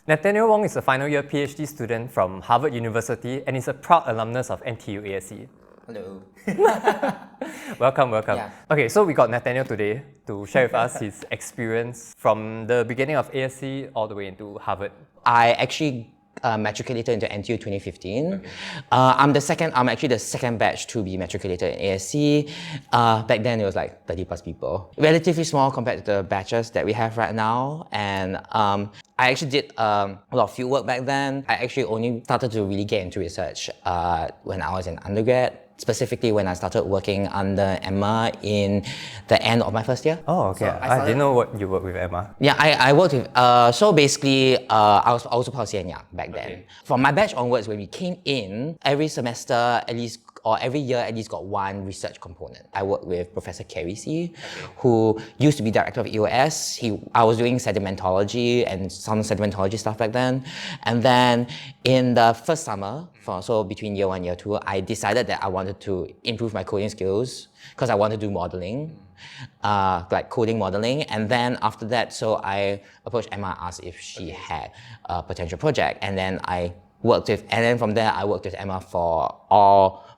Nathanael Wong is a final year PhD student from Harvard University and is a proud alumnus of NTU ASE. Hello. Welcome. Yeah. Okay, so we got Nathanael today to share with us his experience from the beginning of ASE all the way into Harvard. I actually matriculated into NTU 2015. Okay. I'm actually the second batch to be matriculated in ASE. Back then it was like 30 plus people. Relatively small compared to the batches that we have right now. And I actually did a lot of field work back then. I actually only started to really get into research when I was in undergrad. Specifically when I started working under Emma in the end of my first year. Oh, okay. So I didn't know what you worked with Emma. Yeah, I worked with, so basically, I was also part of Nanyang back then. Okay. From my batch onwards, when we came in, every semester at least, or every year at least got one research component. I worked with Professor Kerry C, who used to be director of EOS. I was doing sedimentology and some sedimentology stuff back then. And then in the first summer, so between year 1 and year 2, I decided that I wanted to improve my coding skills because I wanted to do modeling, like coding modeling. And then after that, so I approached Emma, asked if she had a potential project. And then from there, I worked with Emma for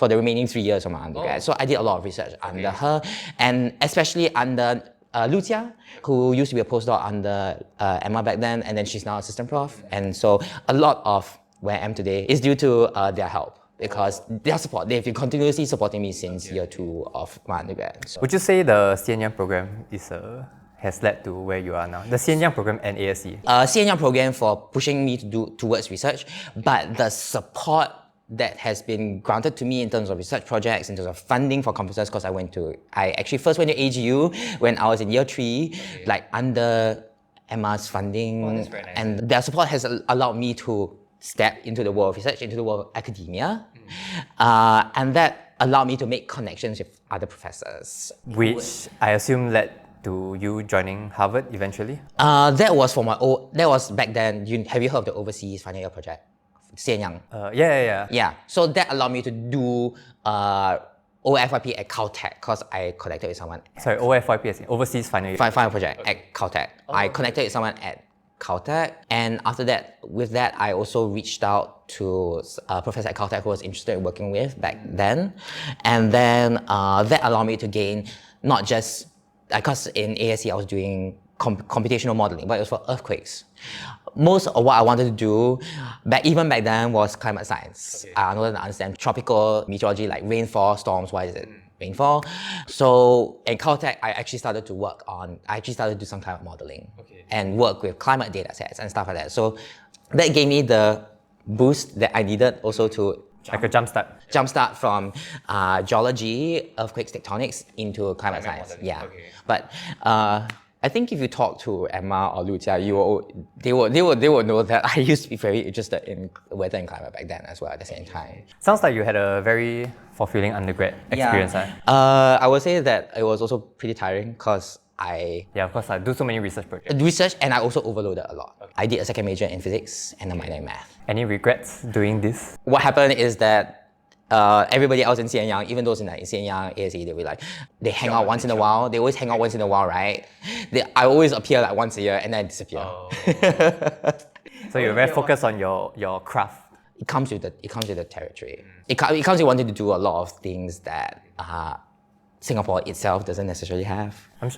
the remaining 3 years of my undergrad. So I did a lot of research under her, and especially under Lucia, who used to be a postdoc under Emma back then, and then she's now assistant prof. And so a lot of where I am today is due to their help, because their support. They've been continuously supporting me since year 2 of my undergrad. So. Would you say the CNYang program has led to where you are now? The CNYang program and ASE? CNYang program for pushing me towards research, but the support that has been granted to me in terms of research projects, in terms of funding for conferences, because I actually first went to AGU when I was in year 3, like under Emma's funding. That's very nice. And their support has allowed me to step into the world of research, into the world of academia. And that allowed me to make connections with other professors. Which I assume led to you joining Harvard eventually? That was back then. Have you heard of the Overseas Final Year Project? CNYang. Yeah. Yeah, so that allowed me to do OFYP at Caltech because I connected with someone. Sorry, OFYP is Overseas Final Year. Final project at Caltech. I connected with someone at Caltech, and after that, with that, I also reached out to a professor at Caltech who was interested in working with back then, and then that allowed me to gain not just, because in ASE I was doing computational modeling, but it was for earthquakes. Most of what I wanted to do even back then was climate science. Okay. I wanted to understand tropical meteorology, like rainfall, storms, why is it rainfall? So in Caltech, I actually started to do some climate modeling and work with climate data sets and stuff like that. So that gave me the boost that I needed also to like a jumpstart from geology, earthquakes, tectonics into climate science. Modeling. Yeah, but I think if you talk to Emma or Lucia, they will know that I used to be very interested in weather and climate back then as well at the same time. Sounds like you had a very fulfilling undergrad experience. I would say that it was also pretty tiring because of course, I do so many research projects. And I also overloaded a lot. Okay. I did a second major in physics and a minor in math. Any regrets doing this? What happened is that everybody else in CNYang, even those in CNYang, ASE, they hang out once in a while. They always hang out once in a while, right? I always appear like once a year and then I disappear. Oh. So you're very focused on your craft. It comes with the territory. It comes with wanting to do a lot of things that Singapore itself doesn't necessarily have.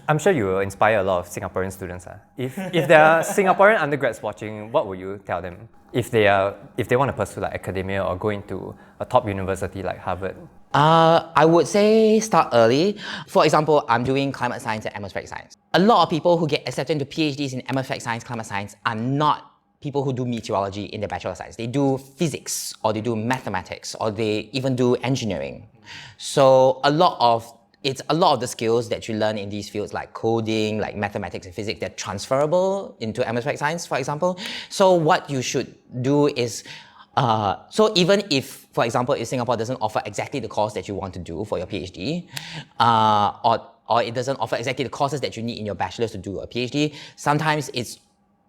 I'm sure you will inspire a lot of Singaporean students. If there are Singaporean undergrads watching, what would you tell them if they want to pursue like academia or go into a top university like Harvard? I would say start early. For example, I'm doing climate science and atmospheric science. A lot of people who get accepted into PhDs in atmospheric science, climate science are not people who do meteorology in their bachelor of science. They do physics, or they do mathematics, or they even do engineering. So a lot of the skills that you learn in these fields like coding, like mathematics and physics, they're transferable into atmospheric science, for example. So what you should do is, so even if, for example, if Singapore doesn't offer exactly the course that you want to do for your PhD, or it doesn't offer exactly the courses that you need in your bachelor's to do a PhD, sometimes it's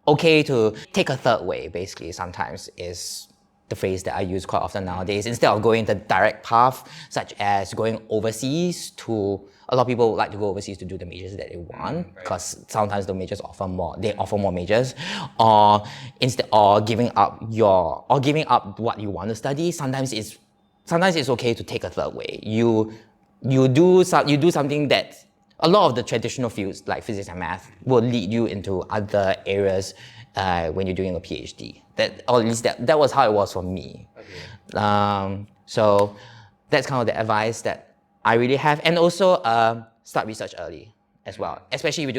okay to take a third way, basically. Sometimes is the phrase that I use quite often nowadays. Instead of going the direct path, such as going overseas to, a lot of people like to go overseas to do the majors that they want, because sometimes the majors offer more, they offer more majors, or instead, or giving up what you want to study. Sometimes it's okay to take a third way. You do something that a lot of the traditional fields like physics and math will lead you into other areas when you're doing a PhD. Or at least that was how it was for me. Okay. So that's kind of the advice that I really have. And also start research early as well, especially if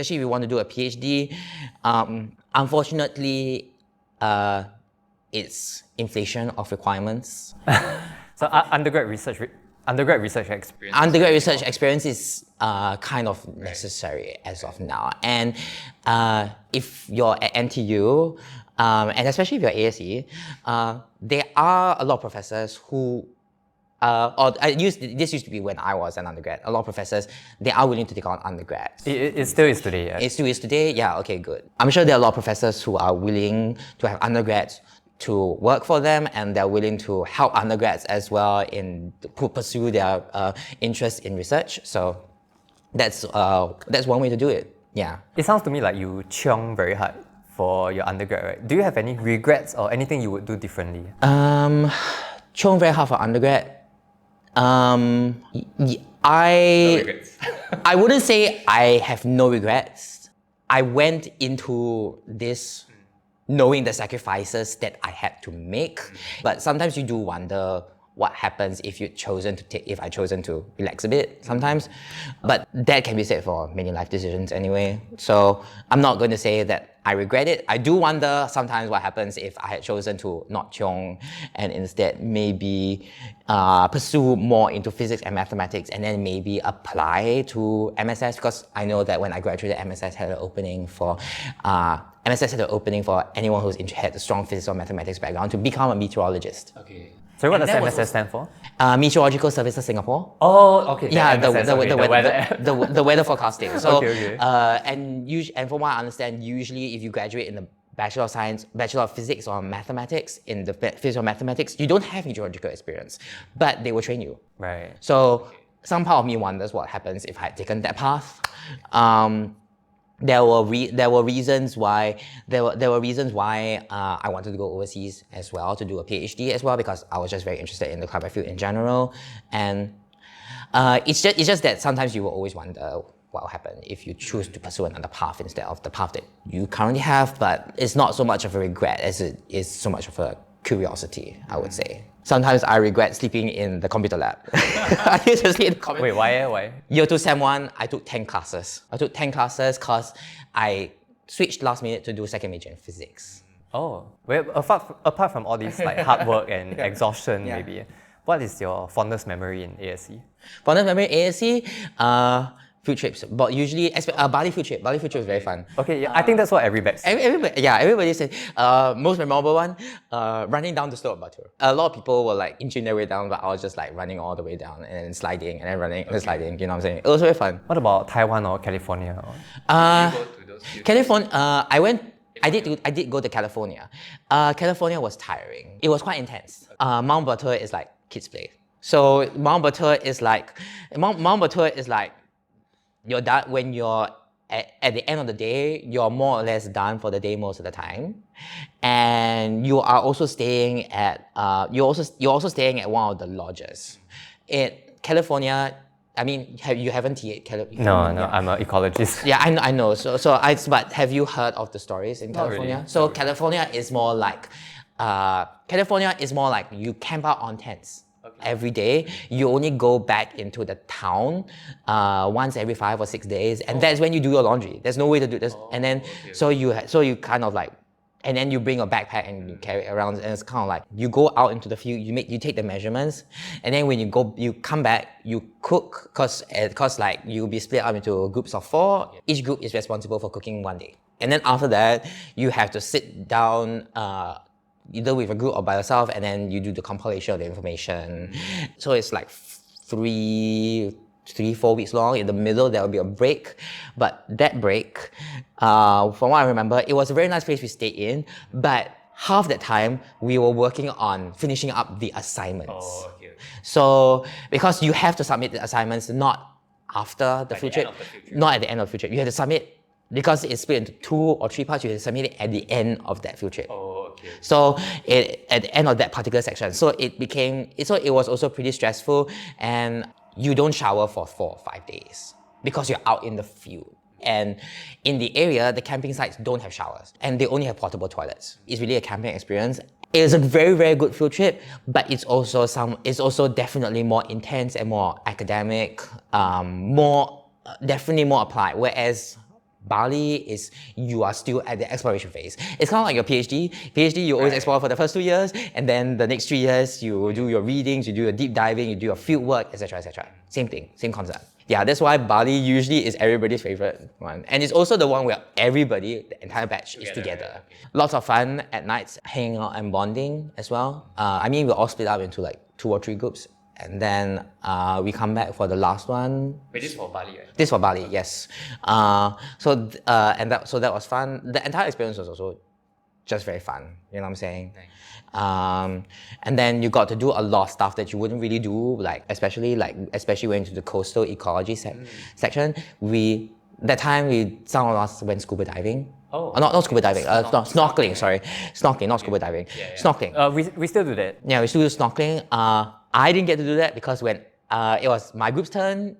you want to do a PhD. Unfortunately, it's inflation of requirements. So undergrad research experience. Undergrad research experience is kind of necessary as of now. And if you're at NTU, and especially if you're ASE, there are a lot of professors who, this used to be when I was an undergrad, a lot of professors, they are willing to take on undergrads. It still is today, yeah. It still is today? Yeah, okay, good. I'm sure there are a lot of professors who are willing to have undergrads to work for them, and they're willing to help undergrads as well in to pursue their interest in research. So that's one way to do it. Yeah. It sounds to me like you chiong very hard for your undergrad, right? Do you have any regrets or anything you would do differently? Chiong very hard for undergrad. No regrets. I wouldn't say I have no regrets. I went into this knowing the sacrifices that I had to make. But sometimes you do wonder what happens if I chosen to relax a bit sometimes. But that can be said for many life decisions anyway. So I'm not going to say that I regret it. I do wonder sometimes what happens if I had chosen to not chiong and instead maybe pursue more into physics and mathematics, and then maybe apply to MSS, because I know that when I graduated, MSS had an opening for anyone who's had a strong physics or mathematics background to become a meteorologist. Okay. So what does MSS stand for? Meteorological Services Singapore. Oh, okay. Yeah, the weather forecasting. So, okay. And from what I understand, usually if you graduate in the Bachelor of Science, Bachelor of Physics or Mathematics, in the Physics or Mathematics, you don't have meteorological experience, but they will train you. Right. So some part of me wonders what happens if I had taken that path. There were reasons why I wanted to go overseas as well, to do a PhD as well, because I was just very interested in the climate field in general. And it's just that sometimes you will always wonder what will happen if you choose to pursue another path instead of the path that you currently have. But it's not so much of a regret as it is so much of a curiosity, I would say. Sometimes I regret sleeping in the computer lab. I used to sleep in the computer. Wait, why? Year 2, Sem 1, I took 10 classes. I took 10 classes because I switched last minute to do second major in physics. Oh, well, apart from all these like hard work and exhaustion, maybe, what is your fondest memory in ASE? Fondest memory in ASE? Field trips, but usually, Bali field trip. Bali field trip is very fun. Okay, yeah, I think that's what everybody says. Everybody said, most memorable one, running down the slope of Batur. A lot of people were like inching their way down, but I was just like running all the way down and then sliding and then running and sliding, you know what I'm saying? It was very fun. What about Taiwan or California? California, I did go to California. California was tiring. It was quite intense. Mount Batur is like kids play. So Mount Batur is like you're done when you're at the end of the day, you're more or less done for the day most of the time, and you are also staying at you're also staying at one of the lodges. In California, I mean, you haven't California? No, I'm an ecologist. Yeah, I know. But have you heard of the stories in California? Really. So California is more like you camp out on tents. Every day, you only go back into the town once every 5 or 6 days, and that's when you do your laundry. There's no way to do this, and then so you kind of like, and then you bring a backpack and you carry it around, and it's kind of like you go out into the field, you take the measurements, and then when you come back, you cook, cause like you'll be split up into groups of 4. Each group is responsible for cooking one day, and then after that, you have to sit down. Either with a group or by yourself, and then you do the compilation of the information. So it's like 3-4 weeks long. In the middle, there will be a break. But that break, from what I remember, it was a very nice place we stayed in, but half that time we were working on finishing up the assignments. Oh, okay. So because you have to submit the assignments not after the field the end trip, of the field trip. not at the end of the field trip. You have to submit, because it's split into 2 or 3 parts, you have to submit it at the end of that field trip. Oh, okay. So at the end of that particular section, so it was also pretty stressful, and you don't shower for 4 or 5 days because you're out in the field. And in the area, the camping sites don't have showers and they only have portable toilets. It's really a camping experience. It is a very, very good field trip, but it's also definitely more intense and more academic, definitely more applied. Whereas Bali is, you are still at the exploration phase. It's kind of like your PhD. PhD, you always explore for the first 2 years, and then the next 3 years, you do your readings, you do your deep diving, you do your field work, etc., etc. Same thing, same concept. Yeah, that's why Bali usually is everybody's favorite one. And it's also the one where everybody, the entire batch, is together. Lots of fun at nights, hanging out and bonding as well. I mean, we're all split up into like 2 or 3 groups. And then we come back for the last one. Wait, this is for Bali, right? This for Bali, yes. So that was fun. The entire experience was also just very fun. You know what I'm saying? Nice. And then you got to do a lot of stuff that you wouldn't really do, especially when into the coastal ecology section. Some of us went scuba diving. Oh, not scuba diving. Snorkeling. Sorry, snorkeling, not scuba diving. Yeah. Snorkeling. We still do that. Yeah, we still do snorkeling. I didn't get to do that because when it was my group's turn,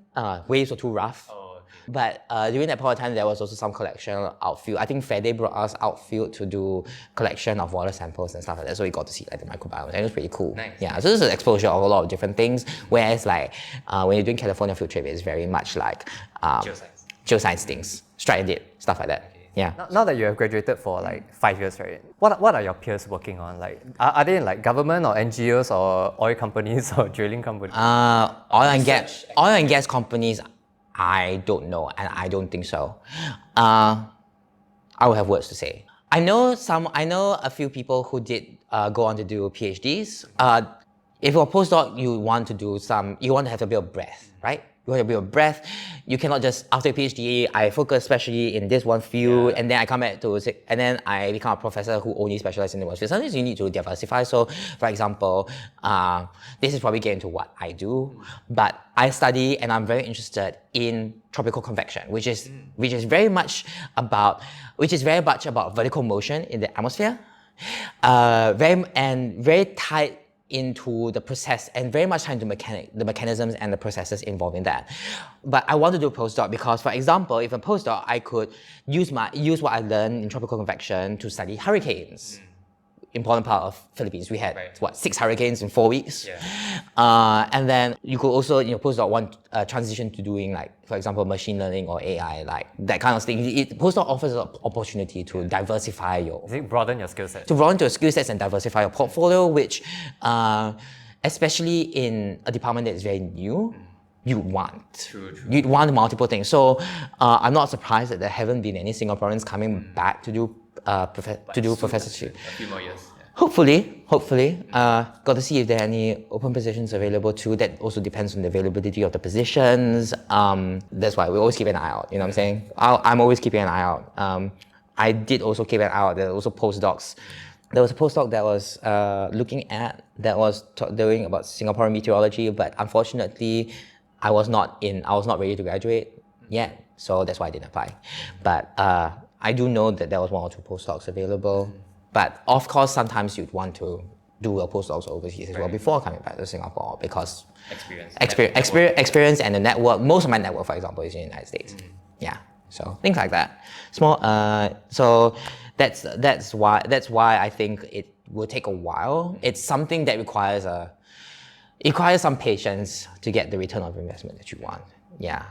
waves were too rough. Oh, okay. But during that point of time, there was also some collection outfield. I think Fede brought us outfield to do collection of water samples and stuff like that. So we got to see like the microbiome, and it was pretty cool. Nice. Yeah, so this is an exposure of a lot of different things. Whereas like when you're doing California field trip, it's very much like geoscience things, strike and dip, stuff like that. Okay. Yeah. Now that you have graduated for like 5 years, right? What are your peers working on? Like, are they in like government or NGOs or oil companies or drilling companies? Oil and gas companies, I don't know, and I don't think so. I will have words to say. I know a few people who did go on to do PhDs. If you're a postdoc, you want to have a bit of breadth, right? You want a bit of breadth. You cannot just, after a PhD, I focus especially in this one field, and then I come back and then I become a professor who only specializes in the one field. Sometimes you need to diversify. So, for example, this is probably getting to what I do, but I study and I'm very interested in tropical convection, which is very much about vertical motion in the atmosphere, very tight into the process and very much tied to the mechanisms and the processes involved in that. But I want to do a postdoc because, for example, if a postdoc, I could use what I learned in tropical convection to study hurricanes. Important part of Philippines. We had 6 hurricanes in 4 weeks. Yeah. And then you could also, postdoc want transition to doing like, for example, machine learning or AI, like that kind of thing. Postdoc offers an opportunity to diversify your... broaden your skill set. To broaden your skill sets and diversify your portfolio, which, especially in a department that is very new, you'd want. True. You'd want multiple things. So I'm not surprised that there haven't been any Singaporeans coming back to do professorship. A few more years. Yeah. Hopefully. Got to see if there are any open positions available too. That also depends on the availability of the positions. That's why we always keep an eye out. You know what I'm saying? I'm always keeping an eye out. I did also keep an eye out. There were also postdocs. There was a postdoc that was doing about Singapore meteorology, but unfortunately, I was not ready to graduate yet. So that's why I didn't apply. But I do know that there was 1 or 2 postdocs available, but of course sometimes you'd want to do a postdocs overseas as well before coming back to Singapore because experience and the network. Most of my network, for example, is in the United States. Yeah, so things like that. So that's why I think it will take a while. It's something that requires some patience to get the return of investment that you want. Yeah.